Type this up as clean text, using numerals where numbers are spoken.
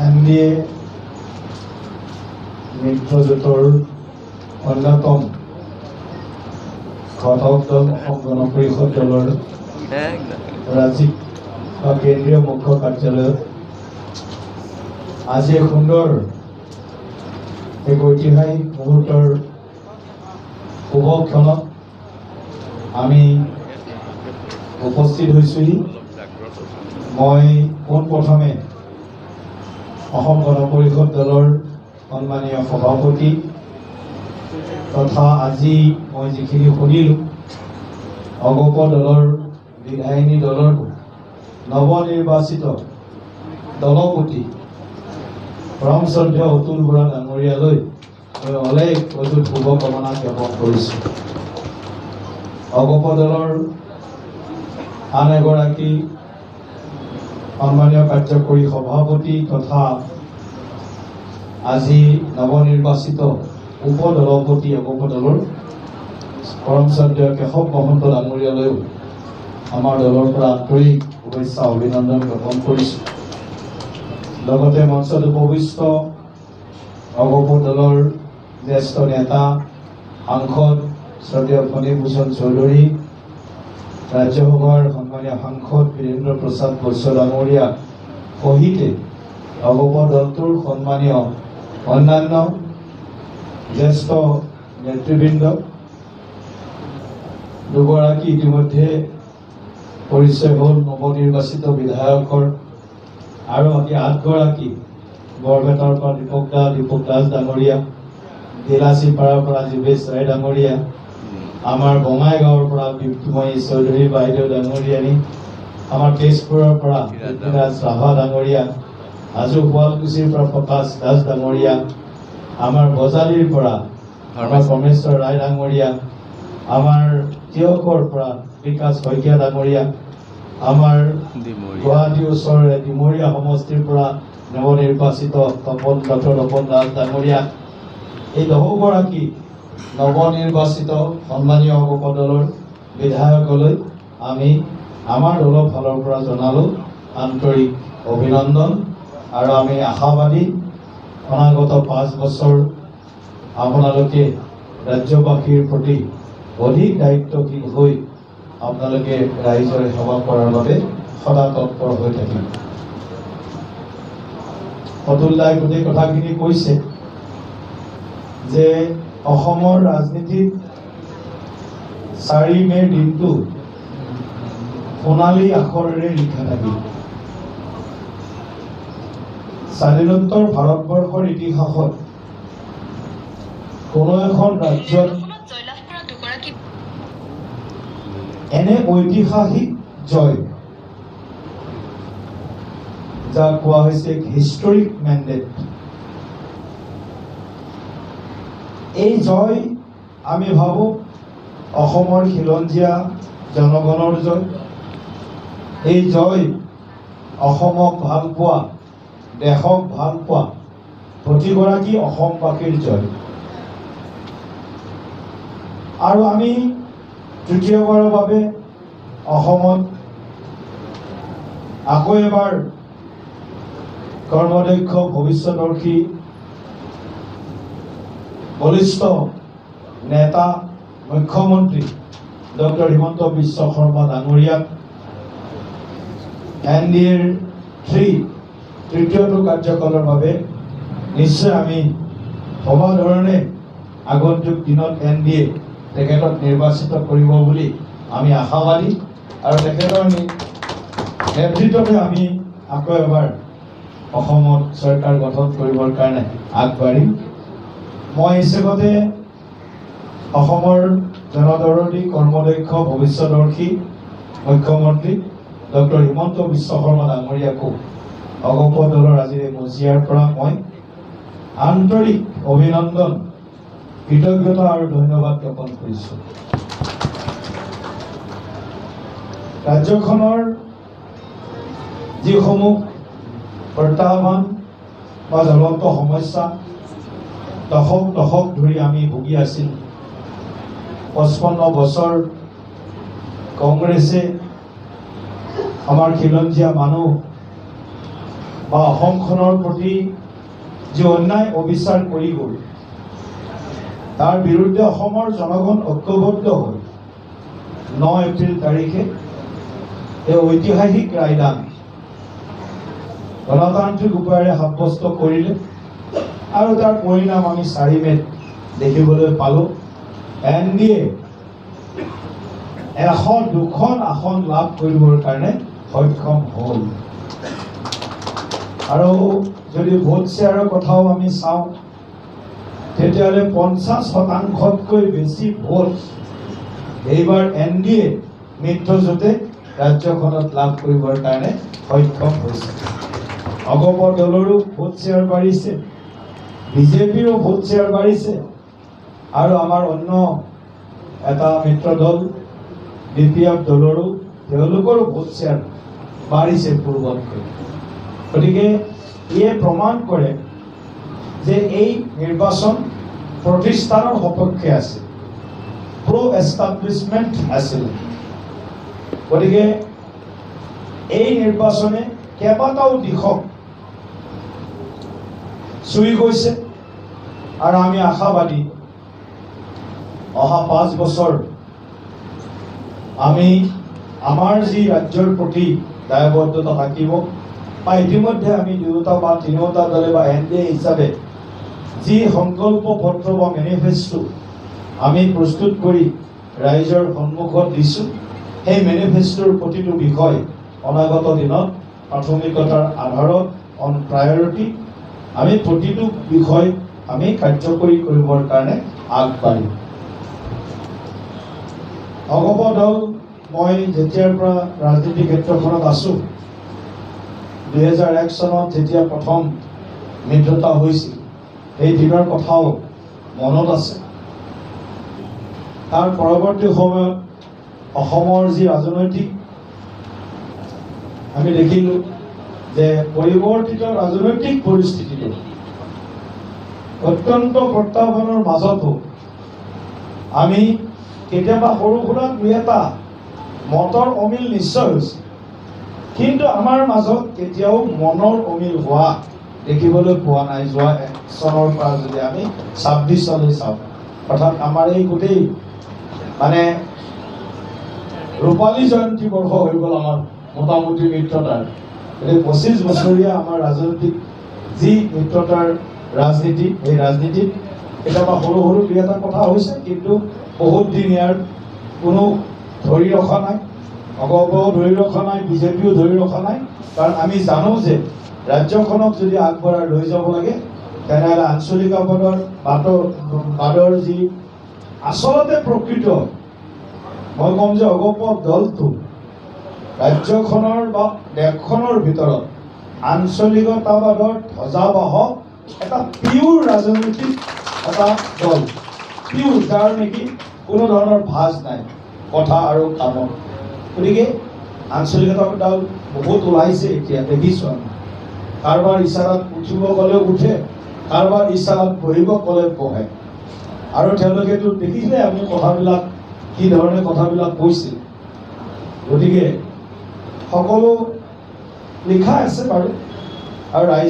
NDA মিত্ৰজোঁটৰ অন্যতম ঘটক দল অসম গণ পৰিষদ দলৰ ৰাজ্যিক বা কেন্দ্ৰীয় মুখ্য কাৰ্যালয়ত আজি সুন্দৰ এক ঐতিহাসিক মুহূৰ্তৰ শুভ ক্ষণত আমি উপস্থিত হৈছোহি। মই পোনপ্ৰথমে অসম গণ পৰিষদ দলৰ সন্মানীয় সভাপতি তথা আজি মই যিখিনি শুনিলোঁ অগপ দলৰ বিধায়িনী দলৰ নৱনিৰ্বাচিত দলপতি পৰমশ্ৰদ্ধেয় অতুল বৰা ডাঙৰীয়ালৈ মই অলেখ অযুত শুভকামনা জ্ঞাপন কৰিছোঁ। অগপ দলৰ আন এগৰাকী সন্মানীয় কাৰ্যকৰী সভাপতি তথা আজি নৱনিৰ্বাচিত উপদলপতি অগপ দলৰ পৰমশ্ৰদ্ধেয় কেশৱ মহন্ত ডাঙৰীয়ালৈও আমাৰ দলৰ পৰা আন্তৰিক শুভেচ্ছা অভিনন্দন জ্ঞাপন কৰিছোঁ। লগতে মঞ্চত উপবিষ্ট অগপ দলৰ জ্যেষ্ঠ নেতা সাংসদ শ্ৰদ্ধেয় ফণীভূষণ চৌধুৰী, ৰাজ্যসভাৰ সন্মানীয় সাংসদ বীৰেন্দ্ৰ প্ৰসাদ বৈশ্য ডাঙৰীয়া সহিতে অগপ দলটোৰ সন্মানীয় অন্যান্য জ্যেষ্ঠ নেতৃবৃন্দ, দুগৰাকী ইতিমধ্যে পৰিচয় হ'ল নৱনিৰ্বাচিত বিধায়কৰ আৰু বাকী 8গৰাকী বৰপেটাৰ পৰা দীপক দাস ডাঙৰীয়া, ধিলাচিপাৰাৰ পৰা জীৱেশ ৰায় ডাঙৰীয়া, আমাৰ বঙাইগাঁৱৰ পৰা দীপ্তিময়ী চৌধুৰী বাইদেউ ডাঙৰীয়ানী, আমাৰ তেজপুৰৰ পৰা ঋতুৰাজ ৰাভা ডাঙৰীয়া, হাজো শুৱালকুছিৰ পৰা প্ৰকাশ দাস ডাঙৰীয়া, আমাৰ বজালিৰ পৰা আমাৰ পৰমেশ্বৰ ৰায় ডাঙৰীয়া, আমাৰ তিয়কৰ পৰা বিকাশ শইকীয়া ডাঙৰীয়া, আমাৰ গুৱাহাটীৰ ওচৰৰে ডিমৰীয়া সমষ্টিৰ পৰা নৱনিৰ্বাচিত তপন দাস ডাঙৰীয়া, এই 10গৰাকী নৱনিৰ্বাচিত সন্মানীয় অগপ দলৰ বিধায়কলৈ আমি আমাৰ দলৰ ফালৰ পৰা জনালোঁ আন্তৰিক অভিনন্দন। আৰু আমি আশাবাদী অনাগত 5 বছৰ আপোনালোকে ৰাজ্যবাসীৰ প্ৰতি অধিক দায়িত্বশীল হৈ আপোনালোকে ৰাইজৰ সেৱা কৰাৰ বাবে সদা তৎপৰ হৈ থাকিব। অতুল দাই গোটেই কথাখিনি কৈছে যে অসমৰ ৰাজনীতিত 4 মে'ৰ দিনটো সোণালী আখৰেৰে লিখা থাকিব। স্বাধীনোত্তৰ ভাৰতবৰ্ষৰ ইতিহাসত কোনো এখন ৰাজ্যত এনে ঐতিহাসিক জয় যাক কোৱা হৈছে হিষ্টৰিক মেণ্ডেট, এই জয় আমি ভাবোঁ অসমৰ খিলঞ্জীয়া জনগণৰ জয়। এই জয় অসমক ভাল পোৱা, দেশক ভাল পোৱা প্ৰতিগৰাকী অসমবাসীৰ জয়। আৰু আমি তৃতীয়বাৰৰ বাবে অসমত আকৌ এবাৰ কৰ্মদক্ষ ভৱিষ্যদৰ্শী বলিষ্ঠ নেতা মুখ্যমন্ত্ৰী ডক্টৰ হিমন্ত বিশ্ব শৰ্মা ডাঙৰীয়াক এনডিএৰ তৃতীয়টো কাৰ্যকালৰ বাবে নিশ্চয় আমি ভবা ধৰণে আগন্তুক দিনত এনডিএ তেখেতক নিৰ্বাচিত কৰিব বুলি আমি আশাবাদী। আৰু তেখেতৰ নেতৃত্বতে আমি আকৌ এবাৰ অসমত চৰকাৰ গঠন কৰিবৰ কাৰণে আগবাঢ়িম। মই হিচাপতে অসমৰ জনদৰদী কৰ্মদক্ষ ভৱিষ্যদৰ্শী মুখ্যমন্ত্ৰী ডক্টৰ হিমন্ত বিশ্ব শৰ্মা ডাঙৰীয়াকো অগপ দলৰ আজিৰ এই মজিয়াৰ পৰা মই আন্তৰিক অভিনন্দন, কৃতজ্ঞতা আৰু ধন্যবাদ জ্ঞাপন কৰিছোঁ। ৰাজ্যখনৰ যিসমূহ প্ৰত্যাহ্বান বা জ্বলন্ত সমস্যা দশক ধৰি আমি ভুগি আছিলোঁ, 55 বছৰ কংগ্ৰেছে আমাৰ খিলঞ্জীয়া মানুহ বা অসমখনৰ প্ৰতি যি অন্যায় অবিচাৰ কৰি গ'ল তাৰ বিৰুদ্ধে অসমৰ জনগণ ঐক্যবদ্ধ হৈ 9 এপ্ৰিল তাৰিখে এই ঐতিহাসিক ৰায়দান গণতান্ত্ৰিক উপায়েৰে সাব্যস্ত কৰিলে আৰু তাৰ পৰিণাম আমি 4 মে'ত দেখিবলৈ পালোঁ। NDA 102খন আসন লাভ কৰিবৰ কাৰণে সক্ষম হ'ল। আৰু যদি ভোট শ্বেয়াৰৰ কথাও আমি চাওঁ তেতিয়াহ'লে 50%তকৈ বেছি ভোট এইবাৰ NDA মিত্ৰজোঁটে ৰাজ্যখনত লাভ কৰিবৰ কাৰণে সক্ষম হৈছে। অগপ দলৰো ভোট শ্বেয়াৰ বাঢ়িছে, বিজেপিৰো ভোট শ্বেয়াৰ বাঢ়িছে আৰু আমাৰ অন্য এটা মিত্ৰ দল BPF দলৰো তেওঁলোকৰো ভোট শ্বেয়াৰ বাঢ়িছে পূৰ্বতকৈ। গতিকে ইয়ে প্ৰমাণ কৰে যে এই নিৰ্বাচন প্ৰতিষ্ঠানৰ সপক্ষে আছে, প্ৰ এষ্টাব্লিছমেণ্ট আছিল। গতিকে এই নিৰ্বাচনে কেইবাটাও দিশক চুই গৈছে আৰু আমি আশাবাদী অহা 5 বছৰ আমি আমাৰ যি ৰাজ্যৰ প্ৰতি দায়বদ্ধতা থাকিব বা ইতিমধ্যে আমি 2টা বা 3টা দলে বা NDA হিচাপে যি সংকল্প পত্ৰ বা মেনিফেষ্টো আমি প্ৰস্তুত কৰি ৰাইজৰ সন্মুখত দিছোঁ, সেই মেনিফেষ্টোৰ প্ৰতিটো বিষয় অনাগত দিনত প্ৰাথমিকতাৰ আধাৰত অন প্ৰায়ৰিটি আমি প্ৰতিটো বিষয় আমি কাৰ্যকৰী কৰিবৰ কাৰণে আগবাঢ়িম। অগপ দল মই যেতিয়াৰ পৰা ৰাজনীতি ক্ষেত্ৰখনত আছোঁ 2001 চনত যেতিয়া প্ৰথম মিত্ৰতা হৈছিল সেই দিনৰ কথাও মনত আছে। তাৰ পৰৱৰ্তী সময়ত অসমৰ যি ৰাজনৈতিক আমি দেখিলোঁ যে পৰিৱৰ্তিত ৰাজনৈতিক পৰিস্থিতিটো অত্যন্ত প্ৰত্যাহ্বানৰ মাজতো আমি কেতিয়াবা সৰু সুৰা 2-এটা মতৰ অমিল নিশ্চয় হৈছে, কিন্তু আমাৰ মাজত কেতিয়াও মনৰ অমিল হোৱা দেখিবলৈ পোৱা নাই। যোৱা 1 চনৰ পৰা যদি আমি 26 চনলৈ চাওঁ, অৰ্থাৎ আমাৰ এই গোটেই মানে ৰূপালী জয়ন্তী বৰ্ষ হৈ গ'ল আমাৰ মোটামুটি মিত্ৰতাৰ। গতিকে 25 বছৰীয়া আমাৰ ৰাজনৈতিক যি মিত্ৰতাৰ ৰাজনীতি, এই ৰাজনীতিত কেতিয়াবা সৰু সৰু 2-এটা কথা হৈছে, কিন্তু বহুত দিন ইয়াৰ কোনো ধৰি ৰখা নাই। অগপও ধৰি ৰখা নাই, বিজেপিও ধৰি ৰখা নাই। কাৰণ আমি জানো যে ৰাজ্যখনক যদি আগবঢ়াই লৈ যাব লাগে তেনেহ'লে আঞ্চলিকতাৰ বাদৰ যি আচলতে প্ৰকৃত, মই ক'ম যে অগপ দলটো ৰাজ্যখনৰ বা দেশখনৰ ভিতৰত আঞ্চলিকতাবাদৰ ধ্বজাবাহক এটা পিয়ৰ ৰাজনৈতিক এটা দল, পিয়ৰ, যাৰ নেকি কোনো ধৰণৰ ভাজ নাই কথা আৰু কামত। গতিকে আঞ্চলিকতাবাদ বহুত ওলাইছে এতিয়া দেখিছোঁ আমি। কাৰোবাৰ ইচ্ছাত উঠিব গ'লে উঠে, কাৰোবাৰ ইচ্ছাত বহিব গ'লে বহে। আৰু তেওঁলোকেতো দেখিছিলে আমি কথাবিলাক কি ধৰণে কথাবিলাক কৈছিল। গতিকে সকলো লিখা আছে বাৰু, আৰু ৰাইজে